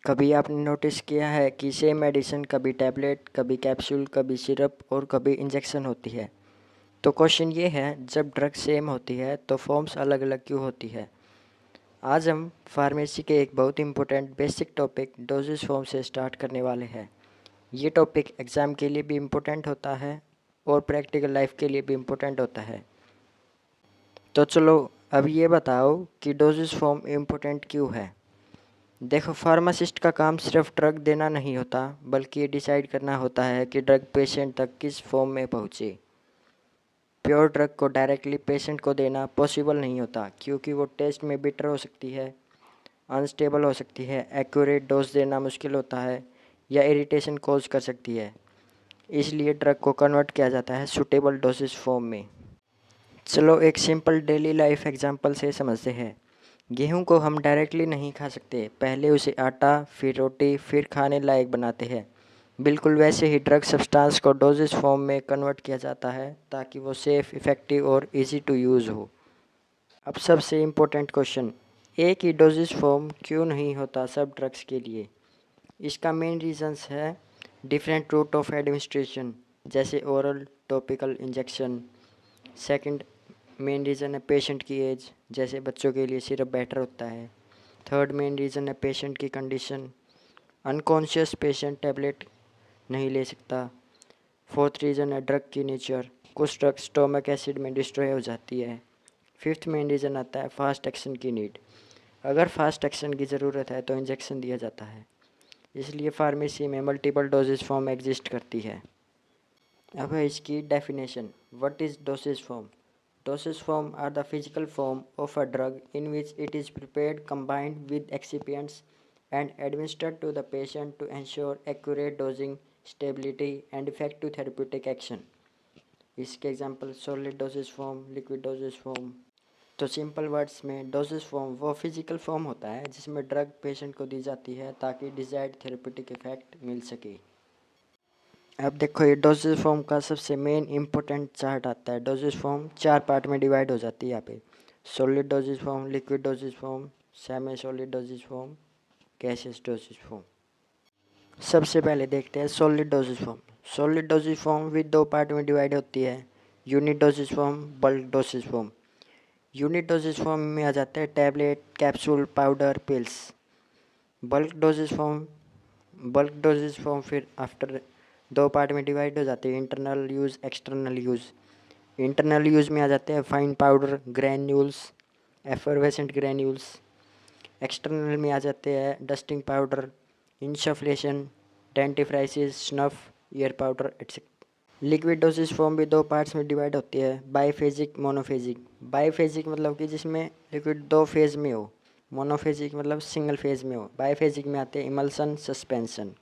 कभी आपने नोटिस किया है कि सेम मेडिसिन कभी टैबलेट, कभी कैप्सूल, कभी सिरप और कभी इंजेक्शन होती है। तो क्वेश्चन ये है, जब ड्रग सेम होती है तो फॉर्म्स अलग अलग क्यों होती है। आज हम फार्मेसी के एक बहुत important basic topic doses form से स्टार्ट करने वाले हैं। ये टॉपिक एग्ज़ाम के लिए भी इम्पोर्टेंट होता है और प्रैक्टिकल लाइफ के लिए भी इम्पोर्टेंट होता है। तो चलो अब ये बताओ कि डोजेज फॉर्म इम्पोर्टेंट क्यों है। देखो, फार्मासिस्ट का काम सिर्फ ड्रग देना नहीं होता, बल्कि ये डिसाइड करना होता है कि ड्रग पेशेंट तक किस फॉर्म में पहुँचे। प्योर ड्रग को डायरेक्टली पेशेंट को देना पॉसिबल नहीं होता, क्योंकि वो टेस्ट में बिटर हो सकती है, अनस्टेबल हो सकती है, एक्यूरेट डोज देना मुश्किल होता है या इरिटेशन कॉज कर सकती है। इसलिए ड्रग को कन्वर्ट किया जाता है सूटेबल डोजेज फॉर्म में। चलो एक सिंपल डेली लाइफ एग्जांपल से समझते हैं। गेहूं को हम डायरेक्टली नहीं खा सकते, पहले उसे आटा, फिर रोटी, फिर खाने लायक बनाते हैं। बिल्कुल वैसे ही ड्रग सब्सटेंस को डोजेज फॉर्म में कन्वर्ट किया जाता है ताकि वो सेफ़, इफ़ेक्टिव और इजी टू यूज़ हो। अब सबसे इम्पोर्टेंट क्वेश्चन, एक ही डोजेज फॉर्म क्यों नहीं होता सब ड्रग्स के लिए। इसका मेन रीजंस है डिफरेंट रूट ऑफ एडमिनिस्ट्रेशन, जैसे oral, topical, injection. Second main reason है पेशेंट की एज, जैसे बच्चों के लिए सिरप बेटर होता है। थर्ड मेन रीज़न है पेशेंट की कंडीशन, अनकॉन्शियस पेशेंट टैबलेट नहीं ले सकता। फोर्थ रीज़न है ड्रग की नेचर, कुछ ड्रग स्टोमक एसिड में डिस्ट्रॉय हो जाती है। फिफ्थ मेन रीज़न आता है फास्ट एक्शन की नीड, अगर फास्ट एक्शन की ज़रूरत है तो इंजेक्शन दिया जाता है। इसलिए फार्मेसी में मल्टीपल डोजेज फॉर्म एग्जिस्ट करती है। अब है इसकी definition, what is dosage form. Dosage form are the physical form of a drug in which it is prepared combined with excipients and administered to the patient to ensure accurate dosing, stability and effective therapeutic action. इसके example solid dosage form, liquid dosage form. तो simple words में dosage form वो physical form होता है जिसमें drug patient को दी जाती है ताकि डिजायर्ड थेरेप्यूटिक इफेक्ट मिल सके। अब देखो, ये डोजेज फॉर्म का सबसे मेन इंपॉर्टेंट चार्ट आता है। डोजेज फॉर्म 4 पार्ट में डिवाइड हो जाती है यहाँ पे। Solid dosage form, liquid dosage form, semi solid dosage form, gaseous doses form. सबसे पहले देखते हैं solid dosage form. Solid dosage form with 2 part में डिवाइड होती है, unit dosage form, bulk doses form. Unit dosage form में आ जाते हैं tablet, capsule, powder, pills. Bulk doses form फिर आफ्टर 2 पार्ट में डिवाइड हो जाते हैं, internal use, external use. Internal use में आ जाते हैं fine powder, granules, effervescent granules. External में आ जाते हैं dusting powder, insufflation, dentifrices, snuff, ear powder etcetera. Liquid dosage form भी 2 पार्ट्स में डिवाइड होती है, बाईफेजिक, मोनोफेजिक। बाईफेजिक मतलब कि जिसमें लिक्विड 2 फेज में हो, मोनोफेजिक मतलब सिंगल फेज में हो। बाईफेजिक में आते हैं इमल्सन, सस्पेंशन।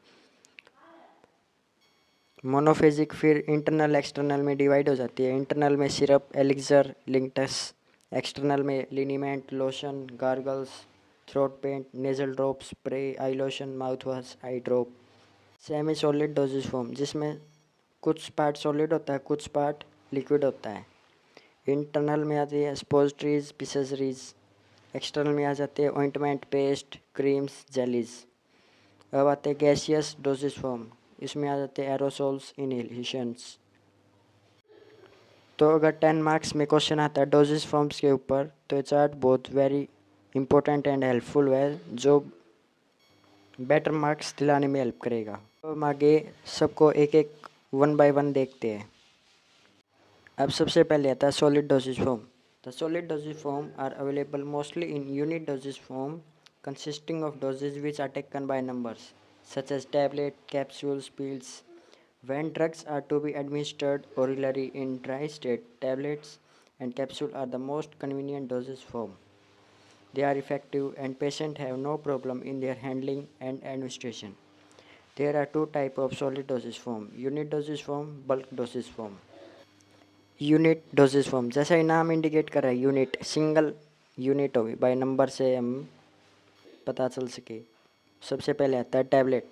मोनोफेजिक फिर इंटरनल एक्सटर्नल में डिवाइड हो जाती है। इंटरनल में सिरप, एलिक्सर, लिंक्टस। एक्सटर्नल में liniment, lotion, gargles, throat paint, nasal drop, spray, eye lotion, mouth wash, eye drop. Semi solid dosage form, जिसमें कुछ पार्ट सॉलिड होता है, कुछ पार्ट लिक्विड होता है। इंटरनल में आती है स्पोजिटरीज, पिसेसरीज। एक्सटर्नल में आ जाते हैं ऑइंटमेंट, पेस्ट, क्रीम्स, जेलीज। अब आते हैं गैसियस डोजेज फॉर्म, इसमें आ जाते हैं एरोसोल्स, इनहेलेशंस। तो अगर 10 मार्क्स में क्वेश्चन आता है डोजेज फॉर्म्स के ऊपर, तो ये चार्ट बहुत वेरी इंपॉर्टेंट एंड हेल्पफुल है, जो बेटर मार्क्स दिलाने में हेल्प करेगा। तो हम आगे सबको एक एक 1 बाय 1 देखते हैं। अब सबसे पहले आता है solid dosage form. The solid dosage form are available mostly in unit dosage form consisting of doses which are taken by numbers, such as tablet, capsules, pills. When drugs are to be administered orally in dry state, tablets and capsules are the most convenient dosage form. They are effective and patients have no problem in their handling and administration. There are 2 types of solid dosage form, unit dosage form, bulk dosage form. Unit dosage form, जैसा ही नाम indicate कर रहा है, unit single unit होगी, by number से हम पता चल सके। सबसे पहले आता है tablet.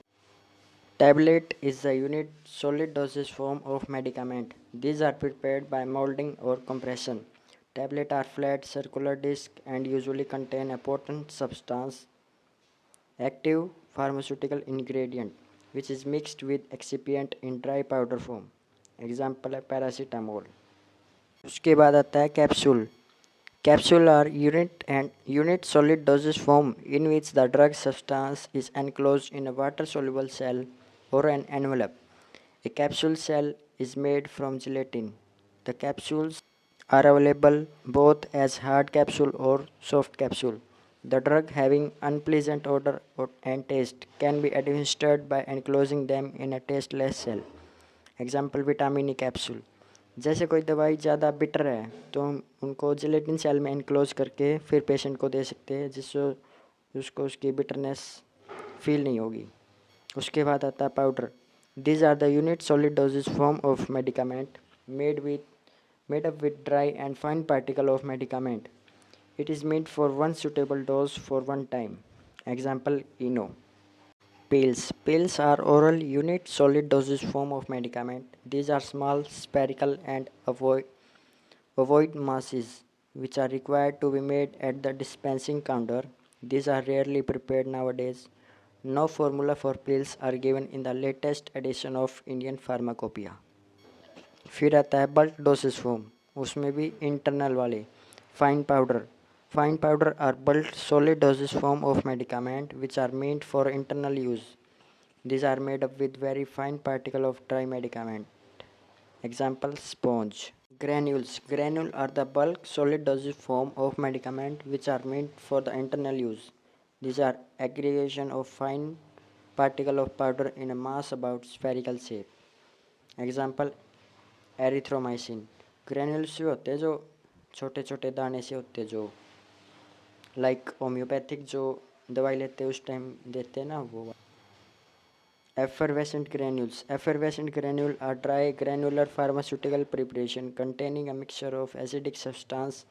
Tablet is the unit solid dosage form of medicament. These are prepared by moulding or compression. Tablet are flat circular disc and usually contain a potent substance Active pharmaceutical ingredient which is mixed with excipient in dry powder form. Example है paracetamol. उसके बाद आता है capsule. Capsule are unit solid dosage form in which the drug substance is enclosed in a water-soluble cell or an envelope. A capsule shell is made from gelatin. The capsules are available both as hard capsule or soft capsule. The drug having unpleasant odor and taste can be administered by enclosing them in a tasteless shell. Example vitamin E capsule. जैसे कोई दवाई ज़्यादा bitter है तो हम उनको gelatin cell में enclose करके फिर पेशेंट को दे सकते हैं जिससे उसको उसकी बिटरनेस फील नहीं होगी. उसके बाद आता है powder. These are the unit solid dosage form of medicament made up with dry and fine particle of medicament. It is made for one suitable dose for one time. Example Eno. Pills. Pills are oral unit solid dosage form of medicament. These are small, spherical and ovoid masses which are required to be made at the dispensing counter. These are rarely prepared nowadays. No formula for pills are given in the latest edition of Indian Pharmacopoeia. फिर आता है bulk dosage form. उसमें भी internal वाले. Fine powder. Fine powder are bulk solid dosage form of medicament which are meant for internal use. These are made up with very fine particle of dry medicament. Example sponge. Granules. Granule are the bulk solid dosage form of medicament which are meant for the internal use. These are aggregation of fine particle of powder in a mass about spherical shape. Example erythromycin. Granules भी होते हैं जो छोटे छोटे दाने से होते हैं जो लाइक होम्योपैथिक जो दवाई लेते हैं उस टाइम देते हैं ना वो. Effervescent granules. Effervescent granule are dry granular pharmaceutical preparation containing a mixture of acidic substance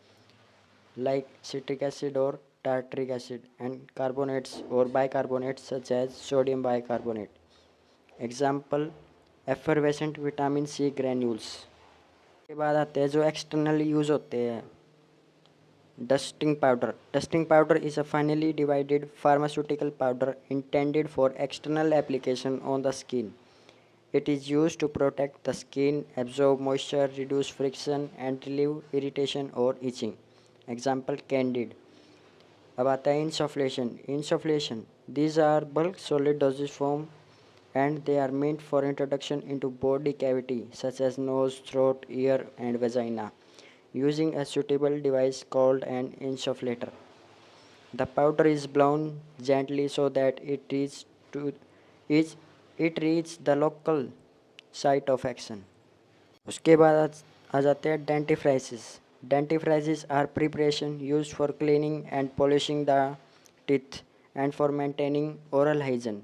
like citric acid or tartaric acid and carbonates or bicarbonates such as sodium bicarbonate. Example effervescent vitamin C granules. के बाद आते हैं जो external use होते हैं. Dusting powder. Dusting powder is a finely divided pharmaceutical powder intended for external application on the skin. It is used to protect the skin, absorb moisture, reduce friction and relieve irritation or itching. Example candid. अब आता है insufflation. Insufflation. These are bulk solid dosage form and they are meant for introduction into body cavity such as nose, throat, ear and vagina using a suitable device called an insufflator. The powder is blown gently so that it reach the local site of action. उसके बाद आ जाते हैं dentifrices. Dentifrices are preparation used for cleaning and polishing the teeth and for maintaining oral hygiene.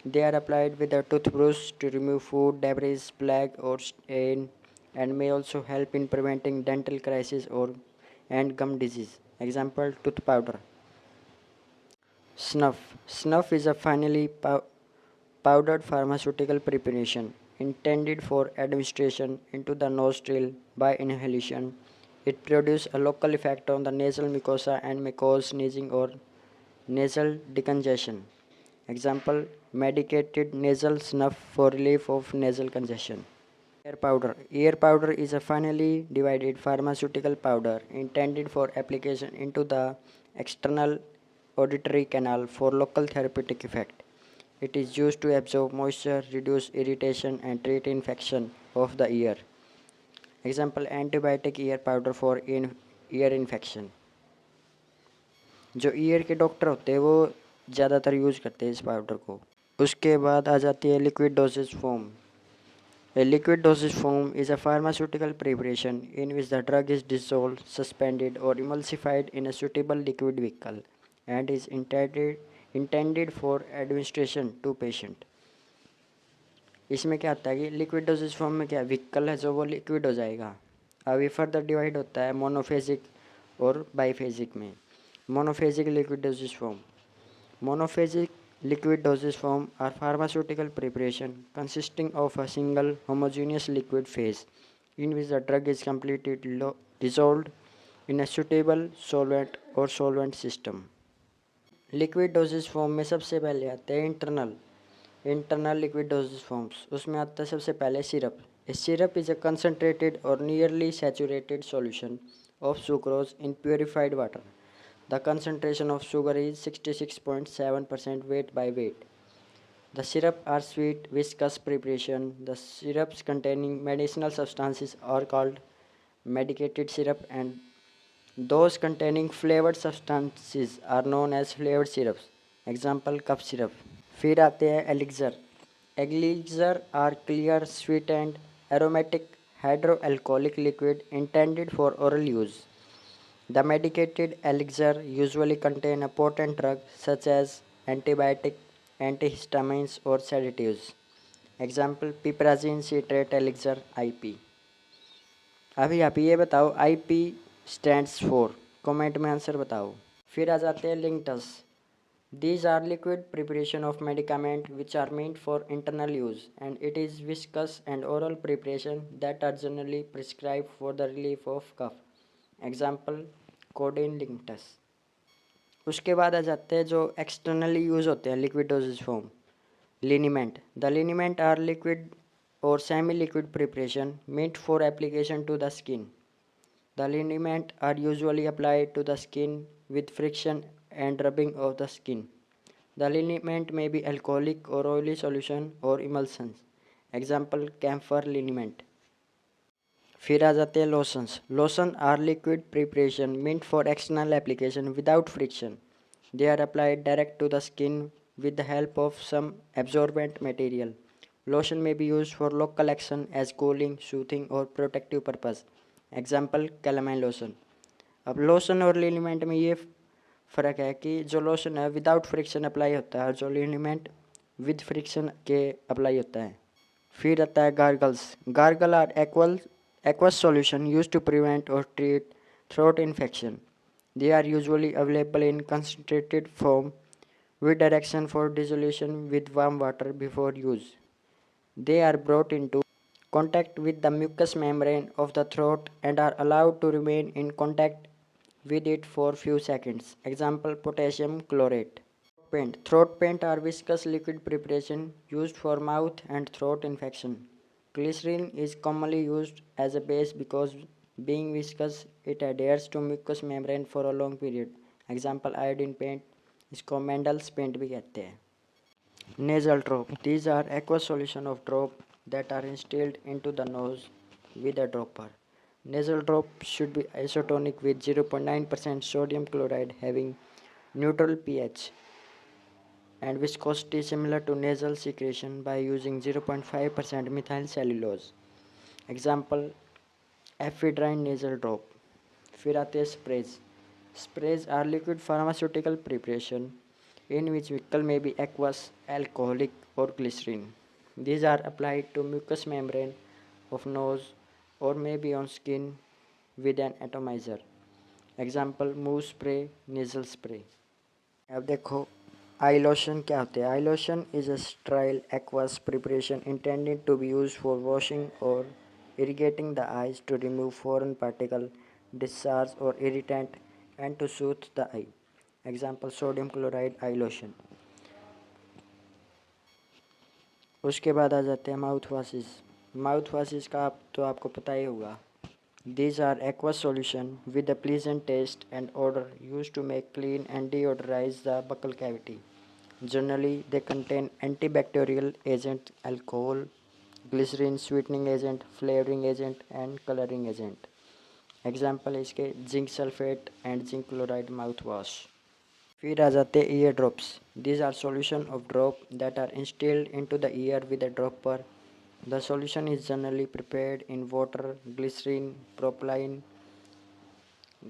They are applied with a toothbrush to remove food, debris, plaque or stain and may also help in preventing dental crisis and gum disease. Example tooth powder. Snuff. Snuff is a finely powdered pharmaceutical preparation intended for administration into the nostril by inhalation. It produces a local effect on the nasal mucosa and may cause sneezing or nasal decongestion. Example medicated nasal snuff for relief of nasal congestion. Ear powder. Ear powder is a finely divided pharmaceutical powder intended for application into the external auditory canal for local therapeutic effect. It is used to absorb moisture, reduce irritation and treat infection of the ear. Example antibiotic ear powder for ear infection. जो year के doctor होते हैं वो ज़्यादातर use करते हैं इस powder को. उसके बाद आ जाती है liquid dosage form. A liquid dosage form is a pharmaceutical preparation in which the drug is dissolved, suspended, or emulsified in a suitable liquid vehicle and is intended for administration to patient. इसमें क्या होता है कि liquid dosage form में क्या vehicle है जो वो लिक्विड हो जाएगा. अब ये फर्दर डिवाइड होता है मोनोफेजिक और बाईफेजिक में. Monophasic liquid dosage form. Monophasic liquid dosage form are pharmaceutical preparation consisting of a single homogeneous liquid phase in which the drug is completely dissolved in a suitable solvent or solvent system. Liquid dosage form में सबसे पहले आते हैं internal liquid doses forms. उसमें आता है सबसे पहले syrup. A syrup is a concentrated or nearly saturated solution of sucrose in purified water. The concentration of sugar is 66.7% weight by weight. The syrup are sweet, viscous preparation. The syrups containing medicinal substances are called medicated syrup, and those containing flavored substances are known as flavored syrups. Example cough syrup. फिर आते हैं elixir. Elixir are clear sweet and aromatic hydroalcoholic liquid intended for oral use. The medicated elixir usually contain a potent drug such as antibiotic, antihistamines or sedatives. Example piperazine citrate elixir IP. अभी आप ये बताओ IP stands for, comment में answer बताओ। फिर आ जाते हैं linctus. These are liquid preparation of medicament which are meant for internal use, and it is viscous and oral preparation that are generally prescribed for the relief of cough. Example codeine linctus. उसके बाद आ जाते हैं जो externally use होते हैं liquid dosage form. Liniment. The liniment are liquid or semi liquid preparation meant for application to the skin. The liniment are usually applied to the skin with friction and rubbing of the skin. The liniment may be alcoholic or oily solution or emulsions. Example camphor liniment. फिर आ जाते हैं lotions. Lotion are liquid preparation meant for external application without friction. They are applied direct to the skin with the help of some absorbent material. Lotion may be used for local action as cooling, soothing or protective purpose. Example calamine lotion. अब lotion और लिनीमेंट में ये फ़र्क है कि जो lotion है without friction apply होता है और जो लिनीमेंट विद फ्रिक्शन के अप्लाई होता है। फिर आता है gargles. Gargle are aqueous solution used to prevent or treat throat infection. They are usually available in concentrated form with direction for dissolution with warm water before use. They are brought into contact with the mucous membrane of the throat and are allowed to remain in contact with it for few seconds. Example potassium chlorate. Paint. Throat paint are viscous liquid preparation used for mouth and throat infection. Glycerin is commonly used as a base because being viscous it adheres to mucous membrane for a long period. Example iodine paint, इसको Mendel's paint भी कहते हैं. Nasal drop. These are aqueous solution of drop that are instilled into the nose with a dropper. Nasal drop should be isotonic with 0.9% sodium chloride having neutral pH and viscosity similar to nasal secretion by using 0.5% methyl cellulose. Example ephedrine nasal drop. फिर आते हैं sprays. Sprays are liquid pharmaceutical preparation in which vehicle may be aqueous, alcoholic or glycerin. These are applied to mucous membrane of nose or may be on skin with an atomizer. Example mousse spray, nasal spray. अब देखो आई lotion क्या होते हैं। Eye lotion is a sterile aqueous preparation intended to be use for washing or irrigating the eyes to remove foreign particle, discharge or irritant and to soothe the eye. Example sodium chloride eye lotion. उसके बाद आ जाते हैं mouth washes. Mouth washes का आपको पता ही होगा। These are aqueous solution with a pleasant taste and odor used to make clean and deodorize the buccal cavity. Generally, they contain antibacterial agent, alcohol, glycerin, sweetening agent, flavoring agent and coloring agent. Example इसके zinc sulphate and zinc chloride mouth wash. फिर आ जाते हैं ear drops. These are solution of drop that are instilled into the ear with a dropper. The solution is generally prepared in water, glycerin, propylene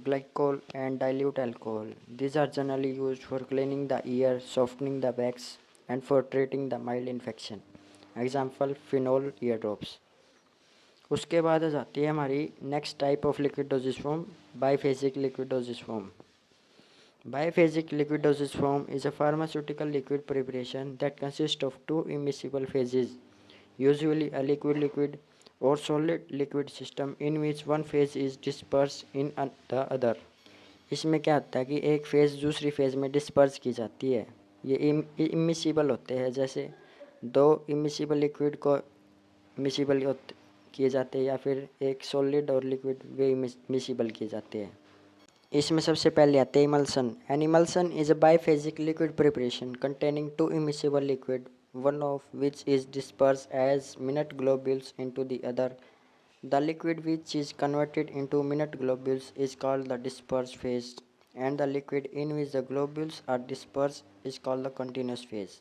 glycol and dilute alcohol. These are generally used for cleaning the ear, softening the wax and for treating the mild infection. Example phenol ear drops. उसके बाद आ जाती है हमारी next type of liquid dosage form, biphasic liquid dosage form. Biphasic liquid dosage form is a pharmaceutical liquid preparation that consists of two immiscible phases, usually a liquid-liquid or solid-liquid system in which one phase is dispersed in the other. इसमें क्या होता है कि एक phase दूसरी phase में disperse की जाती है। ये इमिसिबल होते हैं, जैसे दो इमिसिबल लिक्विड को मिसिबल किए जाते हैं, या फिर एक सॉलिड और लिक्विड वे मिसिबल किए जाते हैं। इसमें सबसे पहले आते हैं emulsion. An emulsion is a biphasic liquid preparation containing two immiscible liquid, one of which is dispersed as minute globules into the other. The liquid which is converted into minute globules is called the dispersed phase, and the liquid in which the globules are dispersed is called the continuous phase.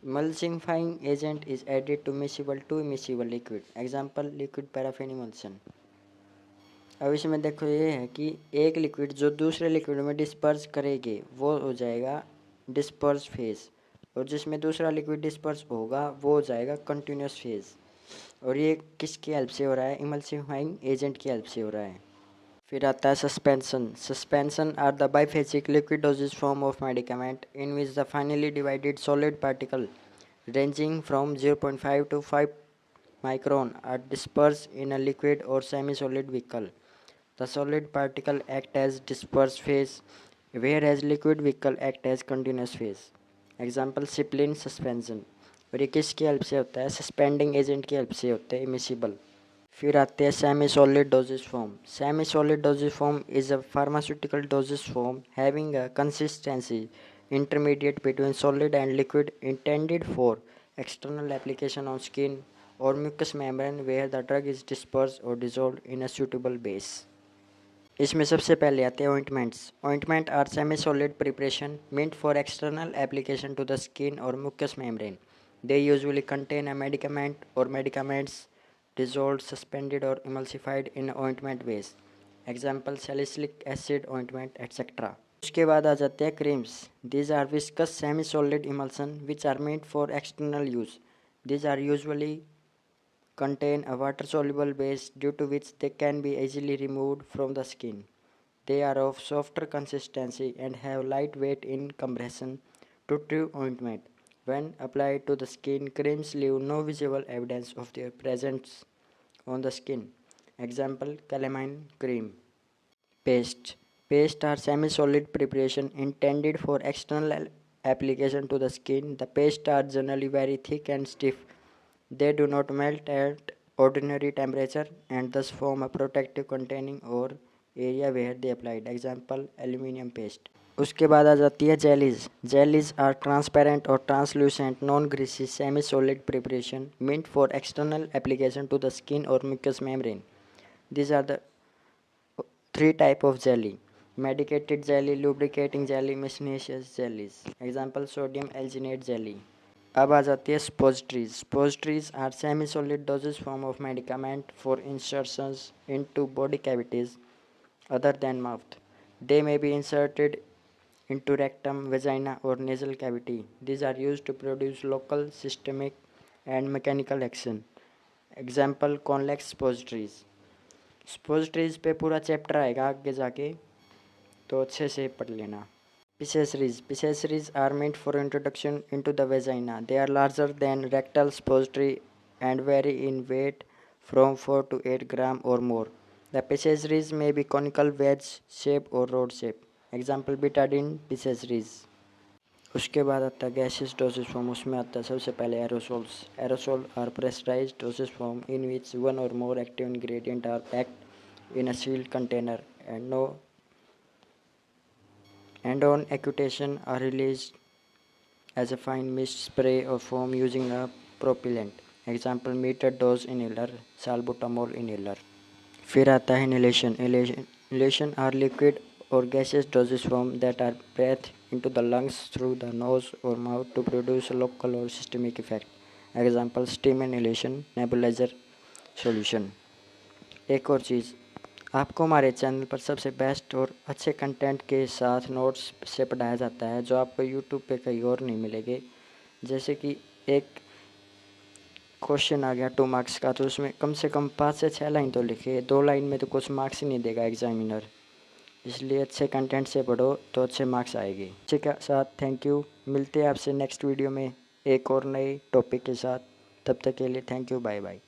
Emulsifying agent is added to miscible to immiscible liquid. Example, liquid paraffin emulsion. अब इसमें देखो ये है कि एक liquid जो दूसरे liquid में डिस्पर्स करेंगे वो हो जाएगा डिस्पर्स फेज, और जिसमें दूसरा लिक्विड डिस्पर्स होगा वो हो जाएगा कंटिन्यूस फेज। और ये किसकी हेल्प से हो रहा है? इमल्सिफाइंग एजेंट की हेल्प से हो रहा है। फिर आता है suspension. Suspension are the biphasic liquid dosage form of medicament in which the finely divided solid particle ranging from 0.5 to 5 micron are dispersed in a liquid or semi-solid vehicle. The solid particle act as dispersed phase, whereas liquid vehicle act as continuous phase. Example, Ciplin suspension. और ये किसकी help से होता है? Suspending agent की help से होता है, इमिसिबल। फिर आते हैं semi solid dosage form. Semi solid dosage form is a pharmaceutical doses form having a consistency intermediate between solid and liquid, intended for external application on skin or mucous membrane where the drug is dispersed or dissolved in a suitable base. इसमें सबसे पहले आते हैं ointments. Ointment are semi solid preparation meant for external application to the skin or mucous membrane. They usually contain a medicament or medicaments dissolved, suspended or emulsified in ointment base. Example, salicylic acid ointment, etc. उसके बाद आ जाते हैं creams. These are viscous semi solid emulsion which are made for external use. These are usually contain a water soluble base due to which they can be easily removed from the skin. They are of softer consistency and have light weight in comparison to true ointment. When applied to the skin, creams leave no visible evidence of their presence on the skin. Example, calamine cream. Paste. Paste are semi-solid preparation intended for external application to the skin. The paste are generally very thick and stiff. They do not melt at ordinary temperature and thus form a protective containing or area where they applied. Example, aluminium paste. उसके बाद आ जाती है jellies. Jellies are transparent और translucent non greasy semi solid preparation meant for external application to the skin or mucous membrane. These are the three type of jelly: medicated jelly, lubricating jelly, miscellaneous jellies. Example, sodium alginate jelly. अब आ जाती है suppositories. Suppositories are semi-solid dosage form of medicament for insertions into body cavities other than mouth. They may be inserted into rectum, vagina or nasal cavity. These are used to produce local, systemic and mechanical action. Example, Conlex suppositories. suppositories पे पूरा chapter आएगा आगे जाके, तो अच्छे से पढ़ लेना। Pessaries are meant for introduction into the vagina. They are larger than rectal suppository and vary in weight from 4 to 8 gram or more. The pessaries may be conical, wedge shape or rod shape. Example, betadine pessaries. उसके बाद आता है gases dosage form. उसमें आता है सबसे पहले aerosols. Aerosol are pressurised dosage form in which one or more active ingredient are packed in a sealed container and on accusation are released as a fine mist spray or foam using a propellant. Example, metered dose inhaler, salbutamol inhaler. फिर आता है inhalation. Inhalation are liquid or gaseous dosage form that are breathed into the lungs through the nose or mouth to produce a local or systemic effect. Example, steam inhalation, nebulizer solution. एक और चीज़, आपको हमारे channel पर सबसे best और अच्छे content के साथ नोट्स से पढ़ाया जाता है जो आपको यूट्यूब पे कहीं और नहीं मिलेंगे। जैसे कि एक क्वेश्चन आ गया 2 मार्क्स का, तो उसमें कम से कम 5 से 6 लाइन तो लिखे, 2 लाइन में तो कुछ मार्क्स ही नहीं देगा एग्जामिनर। इसलिए अच्छे कंटेंट से पढ़ो तो अच्छे मार्क्स आएंगे। इसी के साथ थैंक यू। मिलते हैं आपसे नेक्स्ट वीडियो में एक और नए टॉपिक के साथ। तब तक के लिए थैंक यू, बाय बाय।